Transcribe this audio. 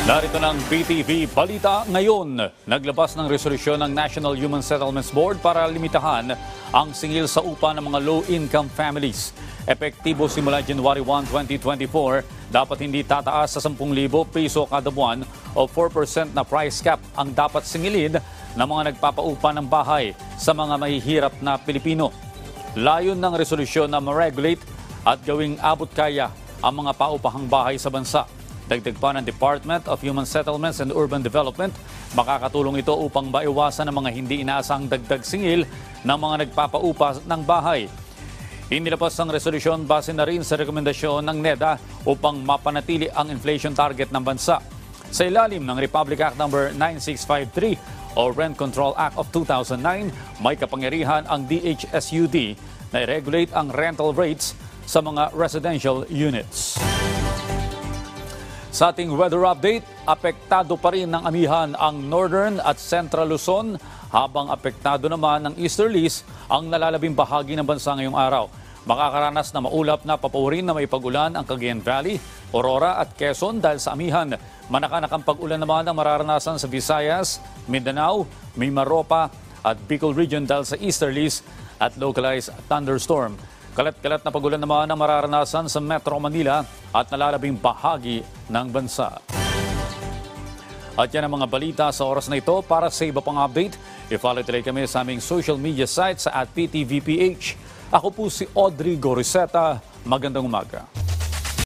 Narito ng PTV Balita ngayon. Naglabas ng resolusyon ng National Human Settlements Board para limitahan ang singil sa upa ng mga low-income families. Epektibo simula January 1, 2024, dapat hindi tataas sa 10,000 piso kada buwan o 4% na price cap ang dapat singilin ng mga nagpapaupa ng bahay sa mga mahihirap na Pilipino. Layon ng resolusyon na ma-regulate at gawing abot-kaya ang mga paupahang bahay sa bansa. Dagdag pa ng Department of Human Settlements and Urban Development, makakatulong ito upang maiwasan ang mga hindi inaasang dagdag singil ng mga nagpapaupa ng bahay. Inilabas ang resolusyon base na rin sa rekomendasyon ng NEDA upang mapanatili ang inflation target ng bansa. Sa ilalim ng Republic Act No. 9653 o Rent Control Act of 2009, may kapangyarihan ang DHSUD na i-regulate ang rental rates sa mga residential units. Sa ating weather update, apektado pa rin ng amihan ang Northern at Central Luzon habang apektado naman ng easterlies ang nalalabing bahagi ng bansa ngayong araw. Makakaranas na maulap na papawirin na may pag-ulan ang Cagayan Valley, Aurora at Quezon dahil sa amihan. Manakanakang pag-ulan naman ang mararanasan sa Visayas, Mindanao, Mimaropa at Bicol Region dahil sa easterlies at localized thunderstorm. Kalat-kalat na pag-ulan naman ang mararanasan sa Metro Manila at nalalabing bahagi ng bansa. At yan ang mga balita sa oras na ito. Para sa iba pang update, i-follow tuloy kami sa aming social media sites sa @PTVPH. Ako po si Audrey Goriseta. Magandang umaga.